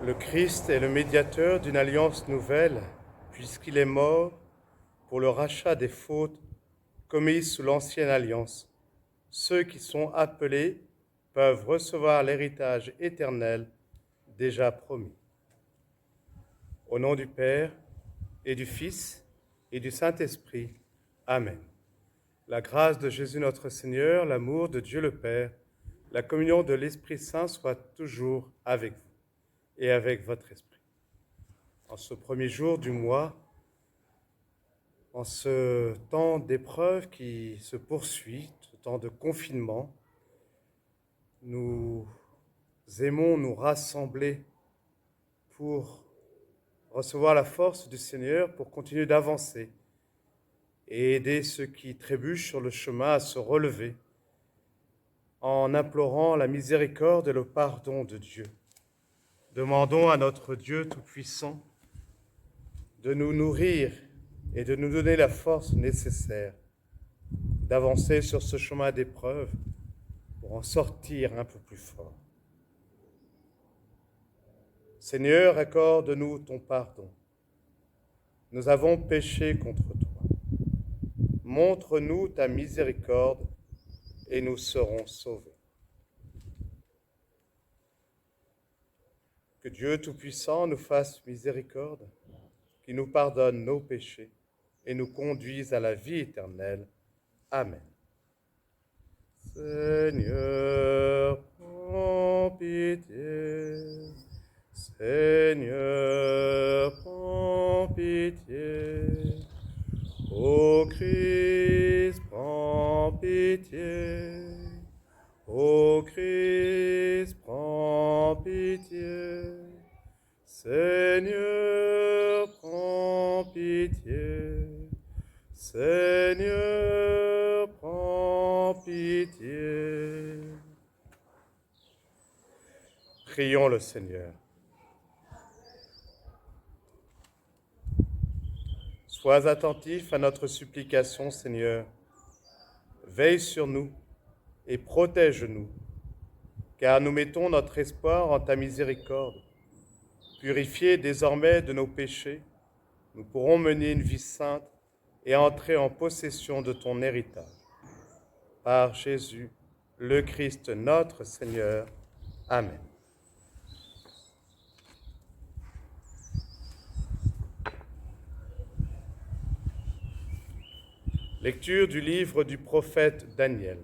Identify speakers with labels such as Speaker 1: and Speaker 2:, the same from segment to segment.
Speaker 1: Le Christ est le médiateur d'une alliance nouvelle, puisqu'il est mort pour le rachat des fautes commises sous l'ancienne alliance. Ceux qui sont appelés peuvent recevoir l'héritage éternel déjà promis. Au nom du Père et du Fils et du Saint-Esprit. Amen. La grâce de Jésus notre Seigneur, l'amour de Dieu le Père, la communion de l'Esprit Saint soit toujours avec vous et avec votre esprit. En ce premier jour du mois, en ce temps d'épreuve qui se poursuit, ce temps de confinement, nous aimons nous rassembler pour recevoir la force du Seigneur, pour continuer d'avancer et aider ceux qui trébuchent sur le chemin à se relever en implorant la miséricorde et le pardon de Dieu. Demandons à notre Dieu Tout-Puissant de nous nourrir et de nous donner la force nécessaire d'avancer sur ce chemin d'épreuve pour en sortir un peu plus fort. Seigneur, accorde-nous ton pardon. Nous avons péché contre toi. Montre-nous ta miséricorde et nous serons sauvés. Que Dieu Tout-Puissant nous fasse miséricorde, qu'il nous pardonne nos péchés et nous conduise à la vie éternelle. Amen. Seigneur, prends pitié. Seigneur, prends pitié. Ô Christ, prends pitié. Ô Christ, prends pitié. Seigneur, prends pitié. Seigneur, prends pitié. Prions le Seigneur. Sois attentif à notre supplication, Seigneur. Veille sur nous et protège-nous, car nous mettons notre espoir en ta miséricorde. Purifiés désormais de nos péchés, nous pourrons mener une vie sainte et entrer en possession de ton héritage. Par Jésus, le Christ notre Seigneur. Amen. Lecture du livre du prophète Daniel.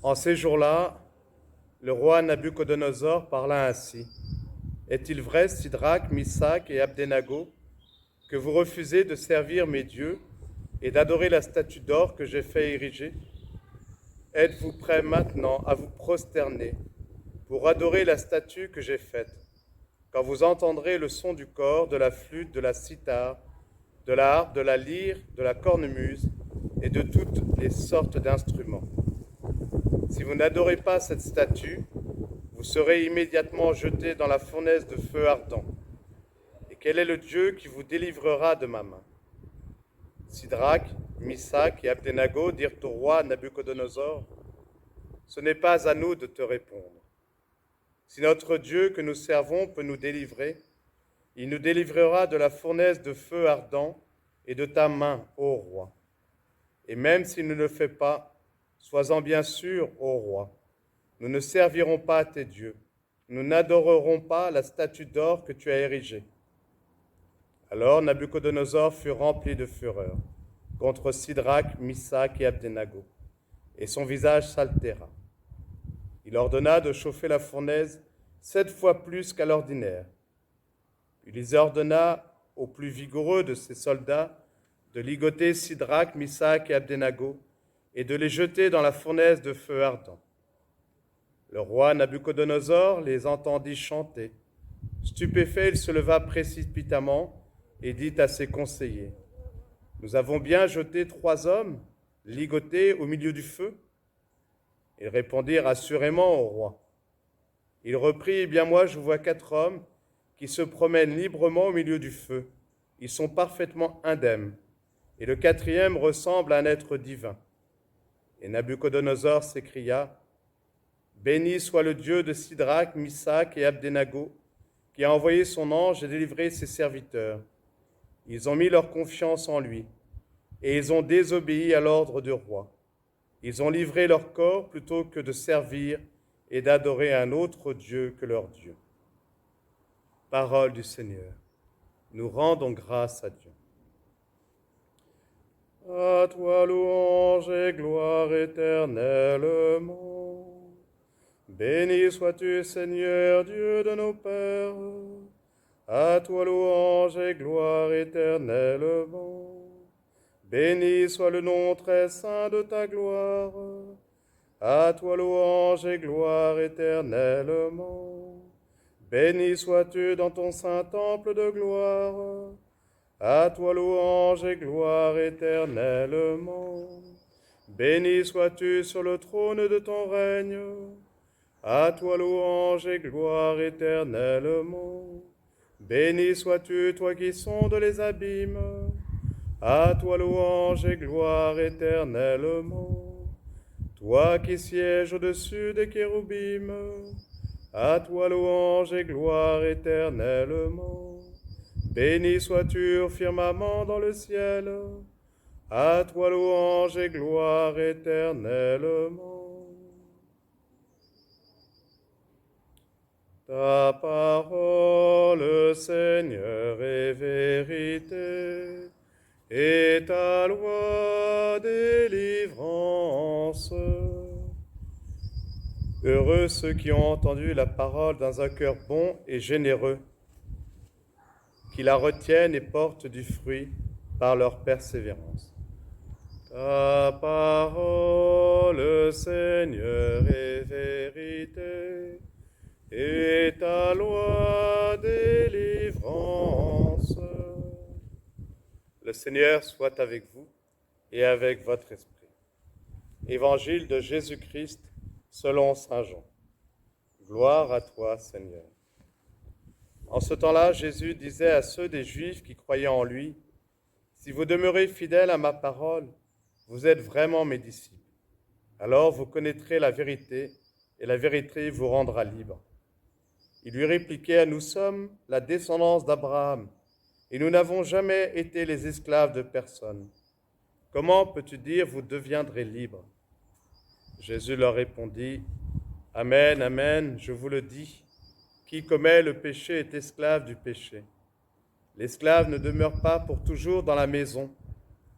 Speaker 1: En ces jours-là, le roi Nabuchodonosor parla ainsi. Est-il vrai, Sidrac, Misach et Abdenago, que vous refusez de servir mes dieux et d'adorer la statue d'or que j'ai fait ériger? Êtes-vous prêts maintenant à vous prosterner pour adorer la statue que j'ai faite, quand vous entendrez le son du cor, de la flûte, de la cithare, de la harpe, de la lyre, de la cornemuse et de toutes les sortes d'instruments? Si vous n'adorez pas cette statue, vous serez immédiatement jetés dans la fournaise de feu ardent. Et quel est le Dieu qui vous délivrera de ma main? Sidrac, Misach et Abdenago dirent au roi Nabuchodonosor, ce n'est pas à nous de te répondre. Si notre Dieu que nous servons peut nous délivrer, il nous délivrera de la fournaise de feu ardent et de ta main, ô roi. Et même s'il ne le fait pas, sois-en bien sûr, ô roi, nous ne servirons pas à tes dieux, nous n'adorerons pas la statue d'or que tu as érigée. Alors Nabuchodonosor fut rempli de fureur contre Sidrac, Misach et Abdenago, et son visage s'altéra. Il ordonna de chauffer la fournaise 7 fois plus qu'à l'ordinaire. Il les ordonna aux plus vigoureux de ses soldats de ligoter Sidrac, Misach et Abdenago et de les jeter dans la fournaise de feu ardent. Le roi Nabuchodonosor les entendit chanter. Stupéfait, il se leva précipitamment et dit à ses conseillers, « Nous avons bien jeté 3 hommes, ligotés au milieu du feu ?» Ils répondirent assurément au roi. Il reprit, « Eh bien moi je vois 4 hommes qui se promènent librement au milieu du feu. Ils sont parfaitement indemnes. Et le 4e ressemble à un être divin. » Et Nabuchodonosor s'écria, « Béni soit le Dieu de Sidrac, Missac et Abdenago, qui a envoyé son ange et délivré ses serviteurs. Ils ont mis leur confiance en lui, et ils ont désobéi à l'ordre du roi. Ils ont livré leur corps plutôt que de servir et d'adorer un autre Dieu que leur Dieu. Parole du Seigneur. Nous rendons grâce à Dieu. À toi louange et gloire éternellement. Béni sois-tu, Seigneur, Dieu de nos pères. À toi louange et gloire éternellement. Béni soit le nom très saint de ta gloire. À toi louange et gloire éternellement. Béni sois-tu dans ton saint temple de gloire. À toi louange et gloire éternellement. Béni sois-tu sur le trône de ton règne. À toi louange et gloire éternellement. Béni sois-tu, toi qui sondes les abîmes. À toi louange et gloire éternellement. Toi qui sièges au-dessus des kéroubim. À toi louange et gloire éternellement. Béni sois-tu au firmament dans le ciel. À toi louange et gloire éternellement. Ta parole, Seigneur, est vérité, et ta loi délivrance. Heureux ceux qui ont entendu la parole dans un cœur bon et généreux, qui la retiennent et portent du fruit par leur persévérance. Ta parole, Seigneur, est vérité, et ta loi délivrance. Le Seigneur soit avec vous et avec votre esprit. Évangile de Jésus-Christ selon saint Jean. Gloire à toi, Seigneur. En ce temps-là, Jésus disait à ceux des Juifs qui croyaient en lui, « Si vous demeurez fidèles à ma parole, vous êtes vraiment mes disciples. Alors vous connaîtrez la vérité, et la vérité vous rendra libre. » Ils lui répliquèrent, « Nous sommes la descendance d'Abraham, et nous n'avons jamais été les esclaves de personne. Comment peux-tu dire, vous deviendrez libres ?» Jésus leur répondit, « Amen, amen, je vous le dis, qui commet le péché est esclave du péché. L'esclave ne demeure pas pour toujours dans la maison,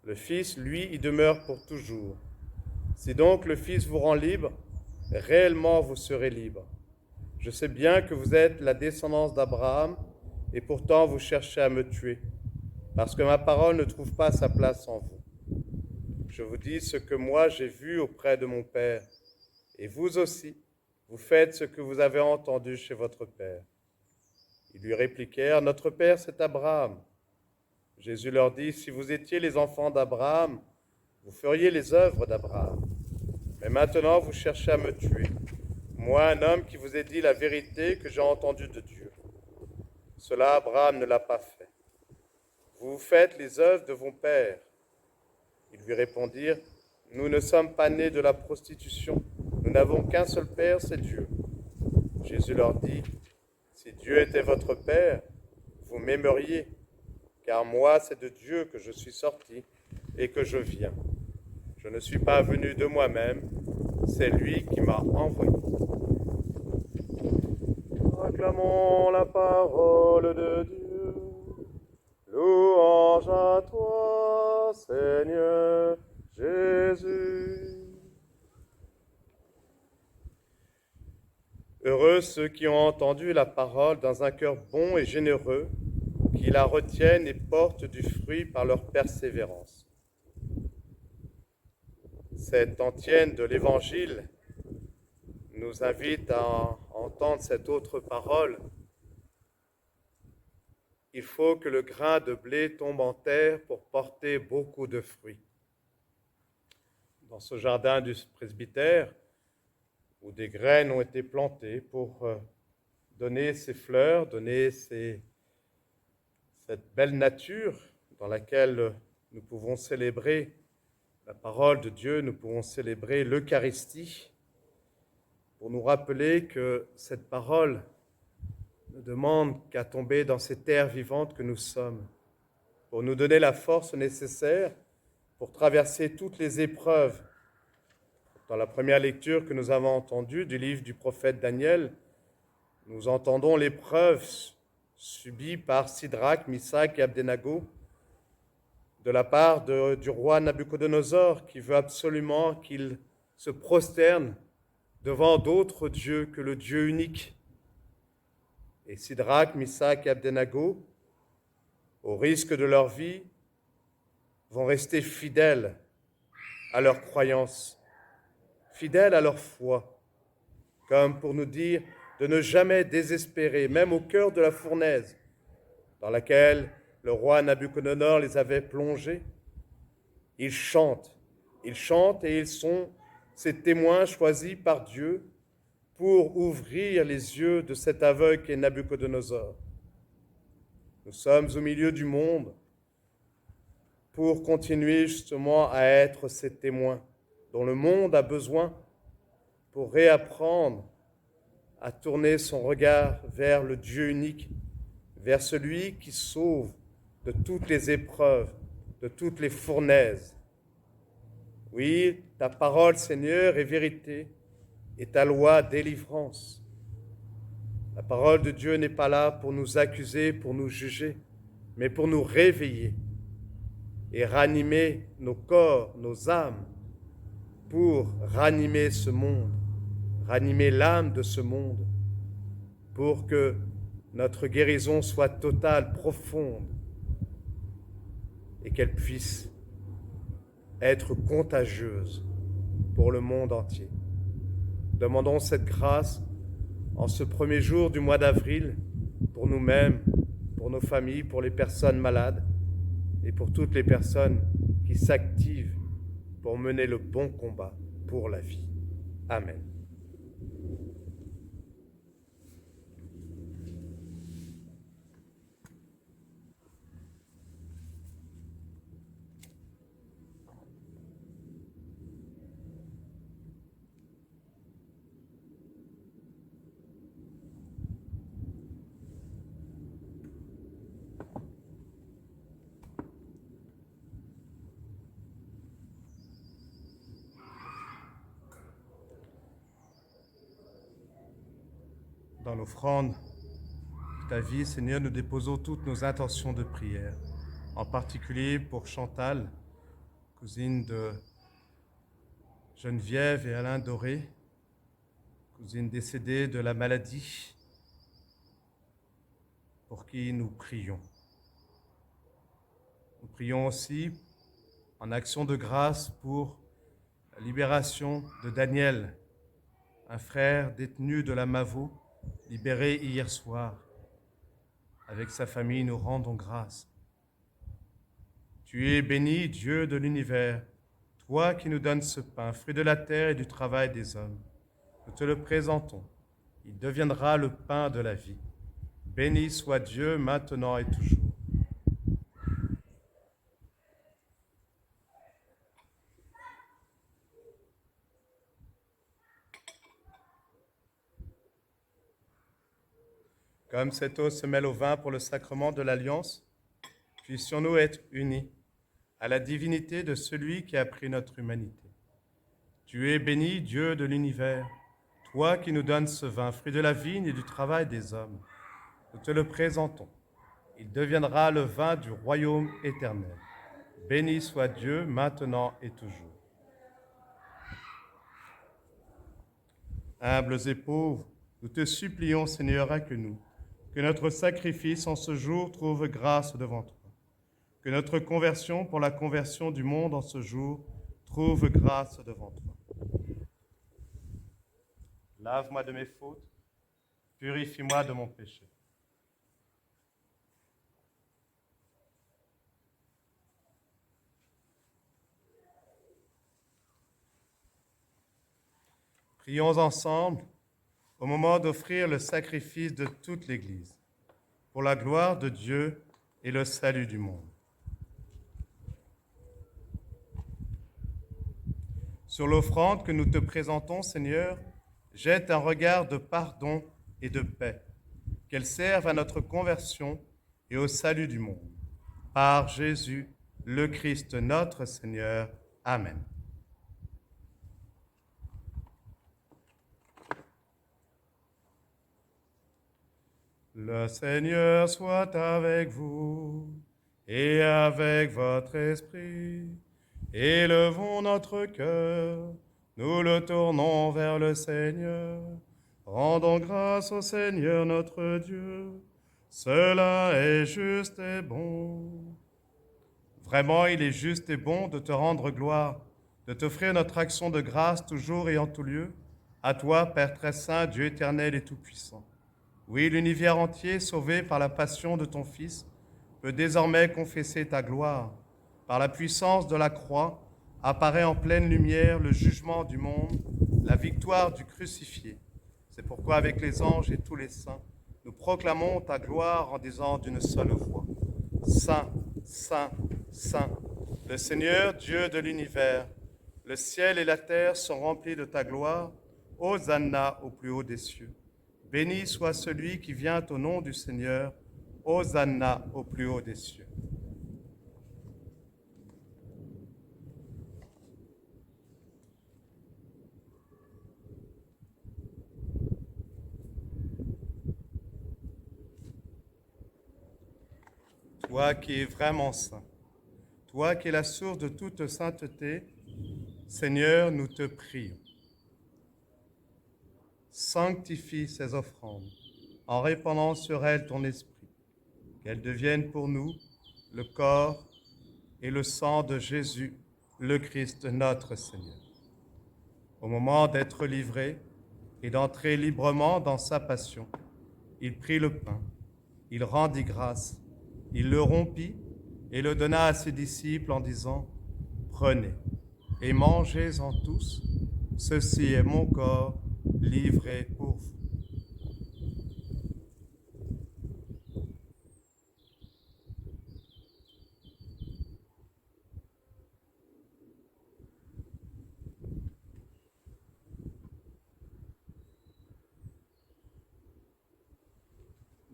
Speaker 1: le Fils, lui, y demeure pour toujours. Si donc le Fils vous rend libre, réellement vous serez libre. Je sais bien que vous êtes la descendance d'Abraham, et pourtant vous cherchez à me tuer, parce que ma parole ne trouve pas sa place en vous. Je vous dis ce que moi j'ai vu auprès de mon Père, et vous aussi, vous faites ce que vous avez entendu chez votre Père. » Ils lui répliquèrent, « Notre Père, c'est Abraham. » Jésus leur dit, « Si vous étiez les enfants d'Abraham, vous feriez les œuvres d'Abraham. Mais maintenant, vous cherchez à me tuer, moi, un homme qui vous ai dit la vérité que j'ai entendue de Dieu. Cela, Abraham ne l'a pas fait. Vous faites les œuvres de vos pères. » Ils lui répondirent, « Nous ne sommes pas nés de la prostitution. Nous n'avons qu'un seul Père, c'est Dieu. » Jésus leur dit, « Si Dieu était votre Père, vous m'aimeriez, car moi, c'est de Dieu que je suis sorti et que je viens. Je ne suis pas venu de moi-même, c'est lui qui m'a envoyé. » Acclamons la parole de Dieu. Louange à toi, Seigneur Jésus. Heureux ceux qui ont entendu la parole dans un cœur bon et généreux, qui la retiennent et portent du fruit par leur persévérance. Cette antienne de l'Évangile nous invite à entendre cette autre parole. Il faut que le grain de blé tombe en terre pour porter beaucoup de fruits. Dans ce jardin du presbytère, où des graines ont été plantées pour donner ces fleurs, donner cette belle nature dans laquelle nous pouvons célébrer la parole de Dieu, nous pouvons célébrer l'Eucharistie. pour nous rappeler que cette parole ne demande qu'à tomber dans ces terres vivantes que nous sommes, pour nous donner la force nécessaire pour traverser toutes les épreuves. Dans la première lecture que nous avons entendue du livre du prophète Daniel, nous entendons l'épreuve subie par Sidrac, Missak et Abdenago de la part du roi Nabuchodonosor qui veut absolument qu'il se prosterne devant d'autres dieux que le Dieu unique. Et Sidrac, Missak et Abdenago, au risque de leur vie, vont rester fidèles à leur croyance, fidèles à leur foi, comme pour nous dire de ne jamais désespérer, même au cœur de la fournaise dans laquelle le roi Nabuchodonosor les avait plongés. Ils chantent et ils sont ces témoins choisis par Dieu pour ouvrir les yeux de cet aveugle qu'est Nabuchodonosor. Nous sommes au milieu du monde pour continuer justement à être ces témoins dont le monde a besoin pour réapprendre à tourner son regard vers le Dieu unique, vers celui qui sauve de toutes les épreuves, de toutes les fournaises. Oui, ta parole, Seigneur, est vérité, et ta loi, délivrance. La parole de Dieu n'est pas là pour nous accuser, pour nous juger, mais pour nous réveiller et ranimer nos corps, nos âmes, pour ranimer ce monde, ranimer l'âme de ce monde, pour que notre guérison soit totale, profonde, et qu'elle puisse être contagieuse pour le monde entier. Demandons cette grâce en ce premier jour du mois d'avril pour nous-mêmes, pour nos familles, pour les personnes malades et pour toutes les personnes qui s'activent pour mener le bon combat pour la vie. Amen. Dans l'offrande de ta vie, Seigneur, nous déposons toutes nos intentions de prière, en particulier pour Chantal, cousine de Geneviève et Alain Doré, cousine décédée de la maladie, pour qui nous prions. Nous prions aussi en action de grâce pour la libération de Daniel, un frère détenu de la Mavo, libéré hier soir. Avec sa famille, nous rendons grâce. Tu es béni, Dieu de l'univers, toi qui nous donnes ce pain, fruit de la terre et du travail des hommes. Nous te le présentons. Il deviendra le pain de la vie. Béni soit Dieu maintenant et toujours. Comme cette eau se mêle au vin pour le sacrement de l'Alliance, puissions-nous être unis à la divinité de celui qui a pris notre humanité. Tu es béni, Dieu de l'univers, toi qui nous donnes ce vin, fruit de la vigne et du travail des hommes. Nous te le présentons. Il deviendra le vin du royaume éternel. Béni soit Dieu maintenant et toujours. Humbles et pauvres, nous te supplions, Seigneur, accueille-nous, que notre sacrifice en ce jour trouve grâce devant toi, que notre conversion pour la conversion du monde en ce jour trouve grâce devant toi. Lave-moi de mes fautes, purifie-moi de mon péché. Prions ensemble au moment d'offrir le sacrifice de toute l'Église, pour la gloire de Dieu et le salut du monde. Sur l'offrande que nous te présentons, Seigneur, jette un regard de pardon et de paix, qu'elle serve à notre conversion et au salut du monde. Par Jésus, le Christ notre Seigneur. Amen. Le Seigneur soit avec vous et avec votre esprit. Élevons notre cœur, nous le tournons vers le Seigneur. Rendons grâce au Seigneur notre Dieu. Cela est juste et bon. Vraiment, il est juste et bon de te rendre gloire, de t'offrir notre action de grâce toujours et en tout lieu. À toi, Père très saint, Dieu éternel et tout-puissant. Oui, l'univers entier, sauvé par la passion de ton Fils, peut désormais confesser ta gloire. Par la puissance de la croix, apparaît en pleine lumière le jugement du monde, la victoire du crucifié. C'est pourquoi, avec les anges et tous les saints, nous proclamons ta gloire en disant d'une seule voix: Saint, Saint, Saint, le Seigneur, Dieu de l'univers. Le ciel et la terre sont remplis de ta gloire. Hosanna au plus haut des cieux. Béni soit celui qui vient au nom du Seigneur. Hosanna au plus haut des cieux. Toi qui es vraiment saint, toi qui es la source de toute sainteté, Seigneur, nous te prions. Sanctifie ces offrandes en répandant sur elles ton esprit, qu'elles deviennent pour nous le corps et le sang de Jésus, le Christ notre Seigneur. Au moment d'être livré et d'entrer librement dans sa passion, il prit le pain, il rendit grâce, il le rompit et le donna à ses disciples en disant: Prenez et mangez-en tous, ceci est mon corps livré pour vous.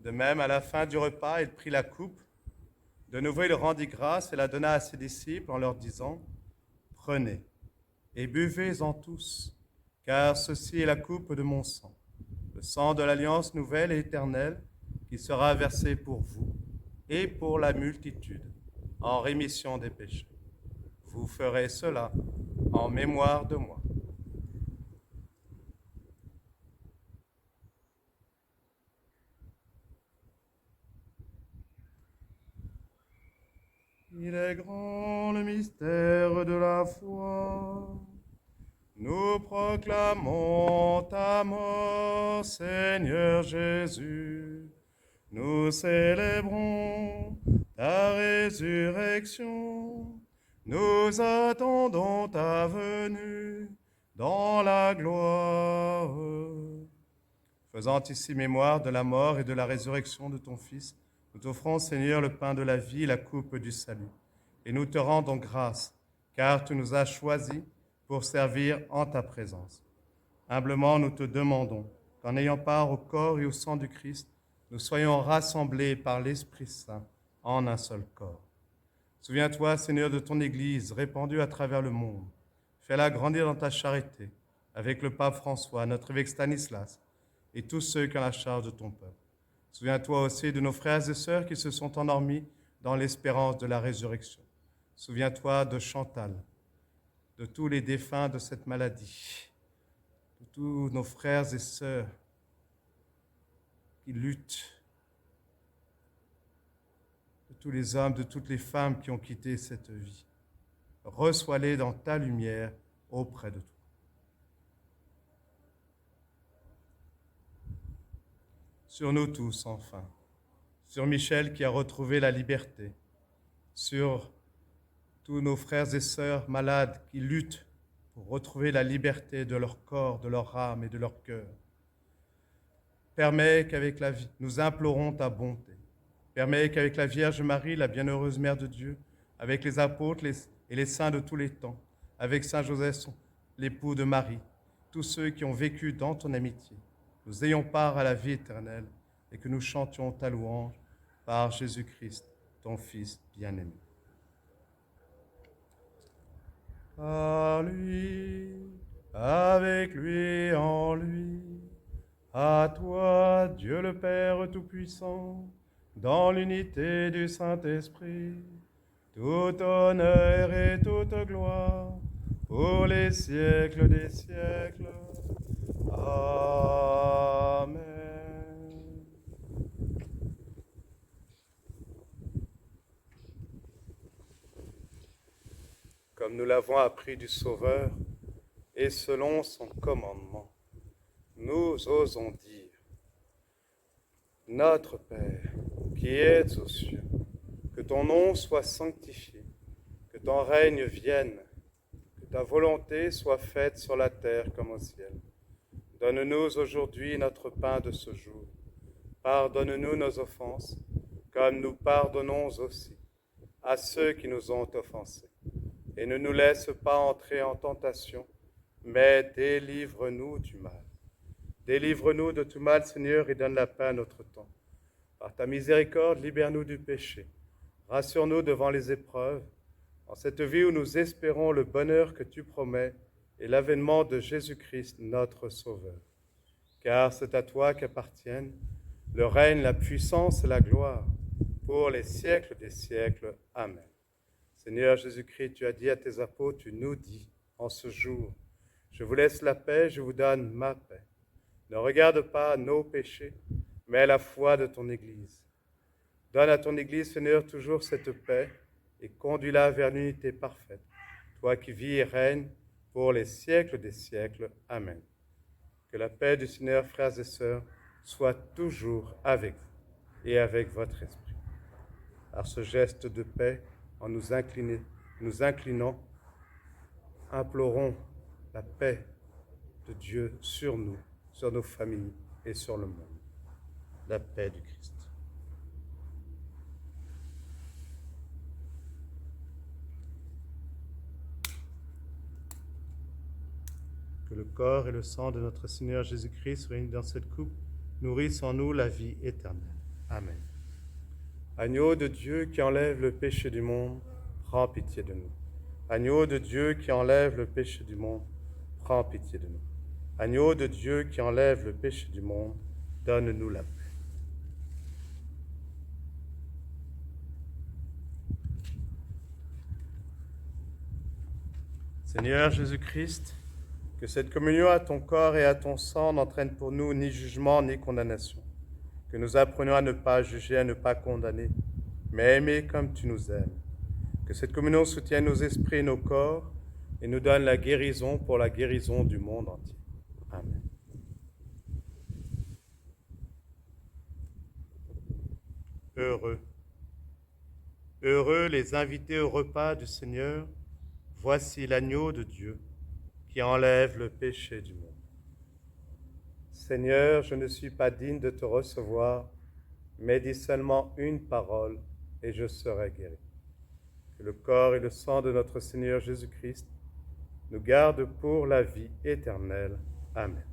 Speaker 1: De même, à la fin du repas, il prit la coupe. De nouveau, il rendit grâce et la donna à ses disciples en leur disant: Prenez et buvez-en tous, car ceci est la coupe de mon sang, le sang de l'alliance nouvelle et éternelle qui sera versé pour vous et pour la multitude en rémission des péchés. Vous ferez cela en mémoire de moi. Il est grand le mystère de la foi. Nous proclamons ta mort, Seigneur Jésus. Nous célébrons ta résurrection. Nous attendons ta venue dans la gloire. Faisant ici mémoire de la mort et de la résurrection de ton Fils, nous t'offrons, Seigneur, le pain de la vie et la coupe du salut. Et nous te rendons grâce, car tu nous as choisis pour servir en ta présence. Humblement, nous te demandons qu'en ayant part au corps et au sang du Christ, nous soyons rassemblés par l'Esprit Saint en un seul corps. Souviens-toi, Seigneur, de ton Église répandue à travers le monde. Fais-la grandir dans ta charité, avec le pape François, notre évêque Stanislas, et tous ceux qui ont la charge de ton peuple. Souviens-toi aussi de nos frères et sœurs qui se sont endormis dans l'espérance de la résurrection. Souviens-toi de Chantal, de tous les défunts de cette maladie, de tous nos frères et sœurs qui luttent, de tous les hommes, de toutes les femmes qui ont quitté cette vie. Reçois-les dans ta lumière auprès de toi. Sur nous tous, enfin, sur Michel qui a retrouvé la liberté, sur tous nos frères et sœurs malades qui luttent pour retrouver la liberté de leur corps, de leur âme et de leur cœur. Permets qu'avec la vie, nous implorons ta bonté. Permets qu'avec la Vierge Marie, la bienheureuse Mère de Dieu, avec les apôtres et les saints de tous les temps, avec Saint Joseph, l'époux de Marie, tous ceux qui ont vécu dans ton amitié, nous ayons part à la vie éternelle et que nous chantions ta louange par Jésus-Christ, ton Fils bien-aimé. Par lui, avec lui, en lui, à toi, Dieu le Père Tout-Puissant, dans l'unité du Saint-Esprit, tout honneur et toute gloire, pour les siècles des siècles. Amen. Comme nous l'avons appris du Sauveur, et selon son commandement, nous osons dire: Notre Père, qui es aux cieux, que ton nom soit sanctifié, que ton règne vienne, que ta volonté soit faite sur la terre comme au ciel. Donne-nous aujourd'hui notre pain de ce jour. Pardonne-nous nos offenses, comme nous pardonnons aussi à ceux qui nous ont offensés. Et ne nous laisse pas entrer en tentation, mais délivre-nous du mal. Délivre-nous de tout mal, Seigneur, et donne la paix à notre temps. Par ta miséricorde, libère-nous du péché. Rassure-nous devant les épreuves, en cette vie où nous espérons le bonheur que tu promets et l'avènement de Jésus-Christ, notre Sauveur. Car c'est à toi qu'appartiennent le règne, la puissance et la gloire, pour les siècles des siècles. Amen. Seigneur Jésus-Christ, tu as dit à tes apôtres, tu nous dis en ce jour: je vous laisse la paix, je vous donne ma paix. Ne regarde pas nos péchés, mais la foi de ton Église. Donne à ton Église, Seigneur, toujours cette paix et conduis-la vers l'unité parfaite. Toi qui vis et règnes pour les siècles des siècles. Amen. Que la paix du Seigneur, frères et sœurs, soit toujours avec vous et avec votre esprit. Par ce geste de paix, en nous inclinant, implorons la paix de Dieu sur nous, sur nos familles et sur le monde. La paix du Christ. Que le corps et le sang de notre Seigneur Jésus-Christ réunis dans cette coupe nourrissent en nous la vie éternelle. Amen. Agneau de Dieu qui enlève le péché du monde, prends pitié de nous. Agneau de Dieu qui enlève le péché du monde, prends pitié de nous. Agneau de Dieu qui enlève le péché du monde, donne-nous la paix. Seigneur Jésus-Christ, que cette communion à ton corps et à ton sang n'entraîne pour nous ni jugement ni condamnation. Que nous apprenions à ne pas juger, à ne pas condamner, mais aimer comme tu nous aimes. Que cette communion soutienne nos esprits et nos corps et nous donne la guérison pour la guérison du monde entier. Amen. Heureux. Heureux les invités au repas du Seigneur. Voici l'agneau de Dieu qui enlève le péché du monde. Seigneur, je ne suis pas digne de te recevoir, mais dis seulement une parole et je serai guéri. Que le corps et le sang de notre Seigneur Jésus-Christ nous gardent pour la vie éternelle. Amen.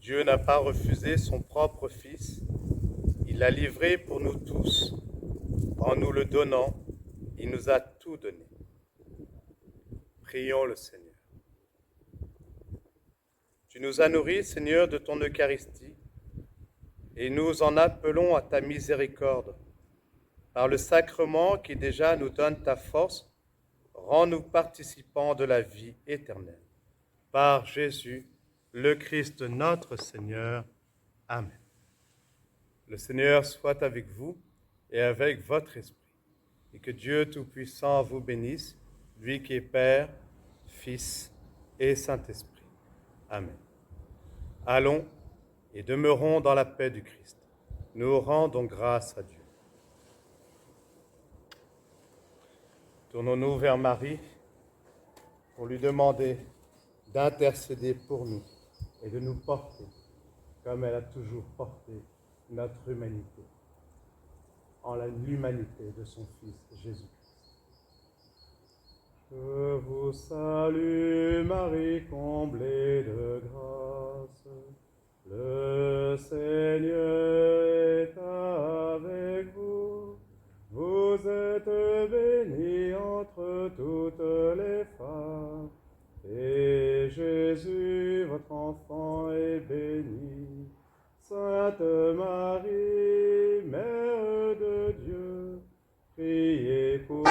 Speaker 1: Dieu n'a pas refusé son propre Fils, il l'a livré pour nous tous. En nous le donnant, il nous a tout donné. Prions le Seigneur. Tu nous as nourris, Seigneur, de ton Eucharistie, et nous en appelons à ta miséricorde. Par le sacrement qui déjà nous donne ta force, rends-nous participants de la vie éternelle. Par Jésus, le Christ notre Seigneur. Amen. Le Seigneur soit avec vous et avec votre esprit, et que Dieu Tout-Puissant vous bénisse, lui qui est Père, Fils et Saint-Esprit. Amen. Allons et demeurons dans la paix du Christ. Nous rendons grâce à Dieu. Tournons-nous vers Marie pour lui demander d'intercéder pour nous et de nous porter, comme elle a toujours porté notre humanité, en l'humanité de son Fils Jésus-Christ. Je vous salue Marie, comblée de grâce. Le Seigneur est avec vous. Vous êtes bénie entre toutes les femmes, et Jésus, votre enfant, est béni. Sainte Marie, Mère de Dieu, priez pour